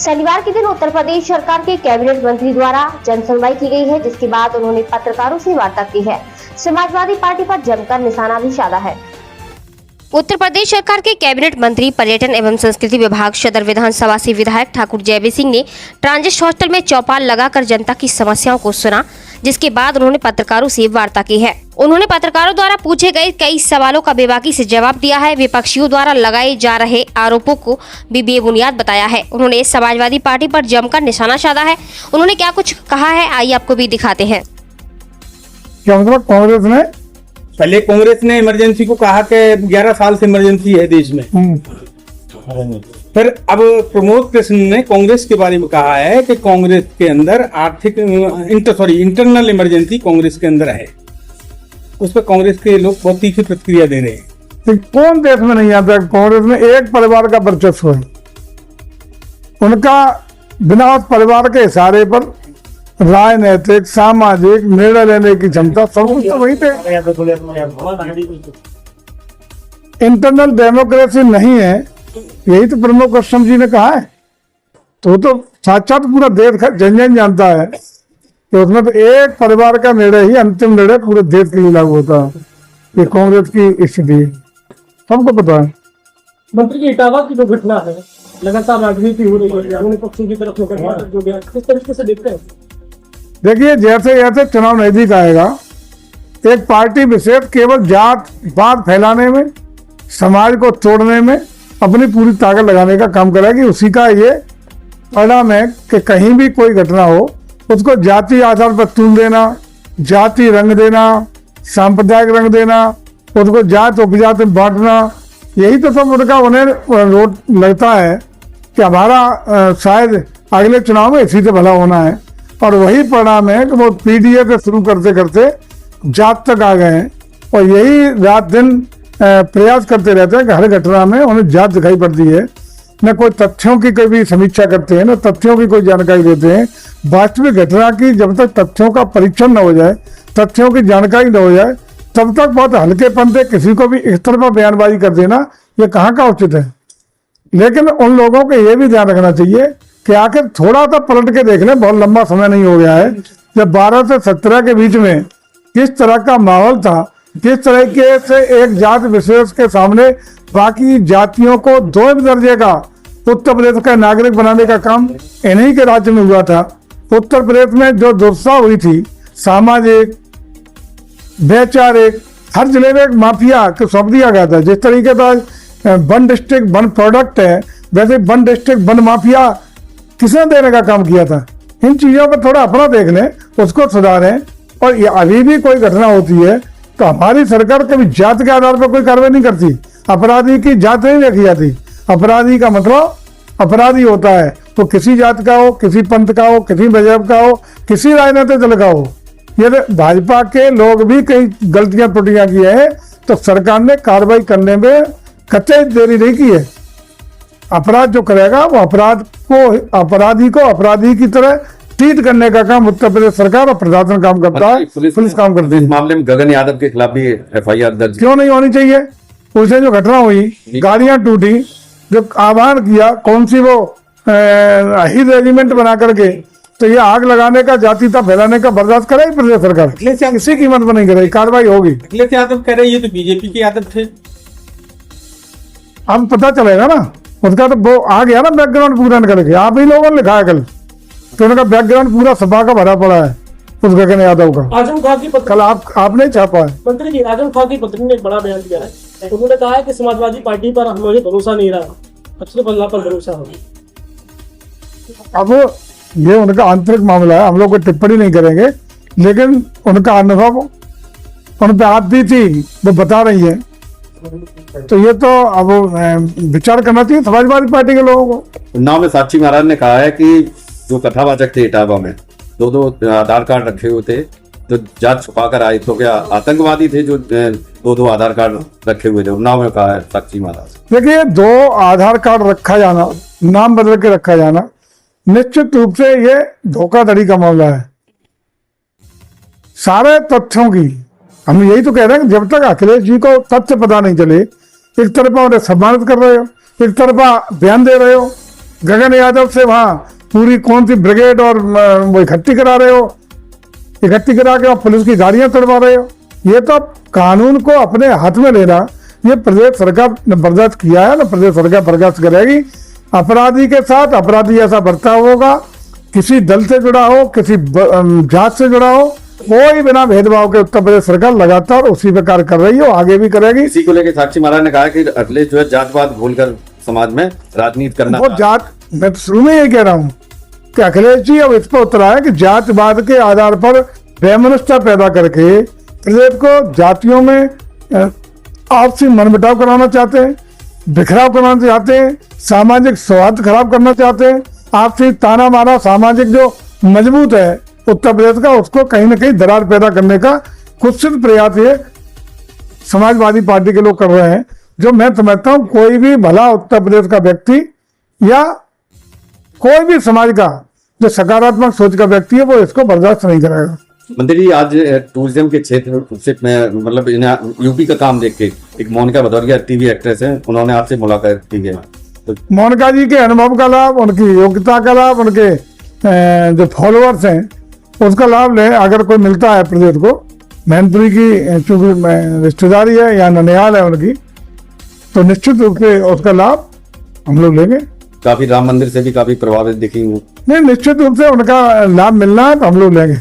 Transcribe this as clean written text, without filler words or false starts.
शनिवार के दिन उत्तर प्रदेश सरकार के कैबिनेट मंत्री द्वारा जनसुनवाई की गई है, जिसके बाद उन्होंने पत्रकारों से वार्ता की है। समाजवादी पार्टी पर जमकर निशाना भी साधा है। उत्तर प्रदेश सरकार के कैबिनेट मंत्री पर्यटन एवं संस्कृति विभाग सदर विधानसभा से विधायक ठाकुर जयवीर सिंह ने ट्रांजिट हॉस्टल में चौपाल लगाकर जनता की समस्याओं को सुना, जिसके बाद उन्होंने पत्रकारों से वार्ता की है। उन्होंने पत्रकारों द्वारा पूछे गए कई सवालों का बेबाकी से जवाब दिया है। विपक्षियों द्वारा लगाए जा रहे आरोपों को भी बेबुनियाद बताया है। उन्होंने समाजवादी पार्टी पर जमकर निशाना साधा है। उन्होंने क्या कुछ कहा है, आइए आपको भी दिखाते हैं। क्या मतलब कांग्रेस ने इमरजेंसी को कहा कि 11 साल से इमरजेंसी है देश में। फिर अब प्रमोद कृष्ण ने कांग्रेस के बारे में कहा है कि कांग्रेस के अंदर इंटरनल इमरजेंसी कांग्रेस के अंदर है। उस पर कांग्रेस के लोग बहुत तीखी प्रतिक्रिया दे रहे हैं। तो कौन देश में नहीं आता? कांग्रेस में एक परिवार का वर्चस्व है, उनका बिना उस परिवार के इशारे पर राजनीतिक सामाजिक निर्णय लेने की क्षमता सब कुछ तो वही थे। इंटरनल डेमोक्रेसी नहीं है, यही तो प्रमोद कृष्ण जी ने कहा है। तो साक्षात पूरा देश जन जन जानता है कि उसमें तो एक परिवार का निर्णय ही अंतिम निर्णय पूरे देश के लिए लागू होता है। ये कांग्रेस की स्थिति सबको पता है। मंत्री जी, इटावा की जो घटना है, लगातार राजनीति हो रही है, दोनों पक्षों की तरफ से किस तरीके से देखते हैं? देखिए, जैसे जैसे चुनाव नजदीक आएगा, एक पार्टी विशेष केवल जात पात फैलाने में, समाज को तोड़ने में अपनी पूरी ताकत लगाने का काम करेगी। उसी का ये परिणाम है कि कहीं भी कोई घटना हो उसको जाति आधार पर तूल देना, जाति रंग देना, सांप्रदायिक रंग देना, उसको जात उपजात में बांटना, यही तो सब उनका उन्हें रोड लगता है कि हमारा शायद अगले चुनाव में इसी से भला होना है। और वही परिणाम है कि वो पीडीए से शुरू करते करते जात तक आ गए हैं और यही रात दिन प्रयास करते रहते हैं कि हर घटना में उन्हें जात दिखाई पड़ती है। न कोई तथ्यों की कोई समीक्षा करते हैं, न तथ्यों की कोई जानकारी देते हैं। वास्तविक घटना की जब तक तथ्यों का परीक्षण न हो जाए, तथ्यों की जानकारी न हो जाए, तब तक बहुत हल्केपन से किसी को भी इस तरह बयानबाजी कर देना ये कहाँ का उचित है। लेकिन उन लोगों को ये भी ध्यान रखना चाहिए कि आखिर थोड़ा सा पलट के देख लें, बहुत लंबा समय नहीं हो गया है जब 12 से 17 के बीच में किस तरह का माहौल था, किस तरीके से एक जात विशेष के सामने बाकी जातियों को 2 दर्जे का उत्तर प्रदेश का नागरिक बनाने का काम इन्हीं के राज्य में हुआ था। उत्तर प्रदेश में जो दुर्दशा हुई थी, सामाजिक वैचारिक, हर जिले में एक माफिया को सौंप दिया गया था। जिस तरीके से वन डिस्ट्रिक्ट वन प्रोडक्ट है, वैसे वन डिस्ट्रिक्ट वन माफिया किसने देने का काम किया था। इन चीजों पर थोड़ा अपना देख लें, उसको सुधारें। और ये अभी भी कोई घटना होती है तो हमारी सरकार कभी जात के आधार पर कोई कार्रवाई नहीं करती। अपराधी की जात नहीं देखी जाती। अपराधी का मतलब अपराधी होता है, तो किसी जात का हो, किसी पंथ का हो, किसी मजहब का हो, किसी राजनीतिक दल का हो। ये भाजपा के लोग भी कई गलतियां त्रुटियां की है तो सरकार ने कार्रवाई करने में कतई देरी नहीं की है। अपराध जो करेगा वो अपराधी को अपराधी की तरह ट्रीट करने का काम उत्तर प्रदेश सरकार और प्रशासन काम करता है, पुलिस काम करती है। इस मामले में गगन यादव के खिलाफ भी एफआईआर दर्ज क्यों नहीं होनी चाहिए? उसे जो घटना हुई, गाड़ियां टूटी, जो आह्वान किया, कौन सी वो हिंद रेजिमेंट बना करके, तो ये आग लगाने का, जातीयता फैलाने का बर्दाश्त करेगी प्रदेश सरकार? किसी कीमत पर नहीं करेगी, कार्रवाई होगी। अखिलेश यादव कह रहे ये तो बीजेपी के यादव थे। अब पता चलेगा ना, उसका तो वो आ गया ना बैकग्राउंड पूरा निकल के। आप ही लोगों ने लिखा है कल तो उनका बैकग्राउंड पूरा सभा का भरा पड़ा है उस गगन यादव का। आजम खान की कल आपने छापा है। मंत्री जी, आजम खान की पत्नी ने एक बड़ा बयान दिया है। उन्होंने कहा है कि समाजवादी पार्टी पर हमें भरोसा नहीं रहा, अच्छे बल्ला पर भरोसा हो। अब ये उनका आंतरिक मामला है, हम लोग कोई टिप्पणी नहीं करेंगे, लेकिन उनका अनुभव उन पे आती थी वो बता रही है, तो ये तो अब विचार करना चाहिए समाजवादी पार्टी के लोगों को। उन्नाव में साक्षी महाराज ने कहा है कि जो कथावाचक थे इटावा में 2 आधार कार्ड रखे हुए थे, तो जात छुपा कर आए, तो क्या आतंकवादी थे जो 2 आधार कार्ड रखे हुए थे? उन्नाव में कहा है साक्षी महाराज। देखिए, 2 आधार कार्ड रखा जाना, नाम बदल के रखा जाना, निश्चित रूप से ये धोखाधड़ी का मामला है। सारे तथ्यों की हम यही तो कह रहे हैं कि जब तक अखिलेश जी को तथ्य पता नहीं चले, एक तरफा उन्हें सम्मानित कर रहे हो, एक तरफा बयान दे रहे हो, गगन यादव से वहां पूरी कौन सी ब्रिगेड और वो इकट्ठी करा रहे हो, इकट्ठी करा के आप पुलिस की गाड़ियां तोड़वा रहे हो। ये तो कानून को अपने हाथ में लेना, ये प्रदेश सरकार ने बर्दाश्त किया है ना, प्रदेश सरकार बर्दाश्त करेगी। अपराधी के साथ अपराधी ऐसा बर्ताव होगा, किसी दल से जुड़ा हो, किसी जात से जुड़ा हो, कोई बिना भेदभाव के उत्तर प्रदेश सरकार लगातार उसी प्रकार कर रही है, आगे भी करेगी। इसी को लेकर साक्षी महाराज ने कहा कि अखिलेश जो है जातवाद भूलकर समाज में राजनीति करना वो जात, मैं तो शुरू में ये कह रहा हूँ कि अखिलेश जी अब इस पर उतरा है कि जातवाद के आधार पर वैमनस्यता पैदा करके प्रदेश को जातियों में आपसी मनमुटाव कराना चाहते हैं, बिखराव कराना चाहते हैं, सामाजिक सौहार्द खराब करना चाहते हैं, आपसी ताना मारा सामाजिक जो मजबूत है उत्तर प्रदेश का, उसको कहीं ना कहीं दरार पैदा करने का कुत्सित प्रयास ये समाजवादी पार्टी के लोग कर रहे हैं, जो मैं समझता हूँ कोई भी भला उत्तर प्रदेश का व्यक्ति या कोई भी समाज का जो सकारात्मक सोच का व्यक्ति है वो इसको बर्दाश्त नहीं करेगा। मंत्री जी, आज टूरिज्म के क्षेत्र में मतलब यूपी का काम देख के एक मोनिका भदौरिया टीवी एक्ट्रेस है, उन्होंने आपसे मुलाकात की है, तो मोनिका जी के अनुभव का लाभ, उनकी योग्यता का लाभ, उनके जो फॉलोअर्स हैं उसका लाभ ले अगर कोई मिलता है प्रदेश को, मैनपुरी की चूंकि रिश्तेदारी है या ननिहाल है उनकी, तो निश्चित रूप से उसका लाभ हम लोग लेंगे। काफी राम मंदिर से भी काफी प्रभावित दिखी हूँ। नहीं, निश्चित रूप से उनका लाभ मिलना है तो हम लोग लेंगे।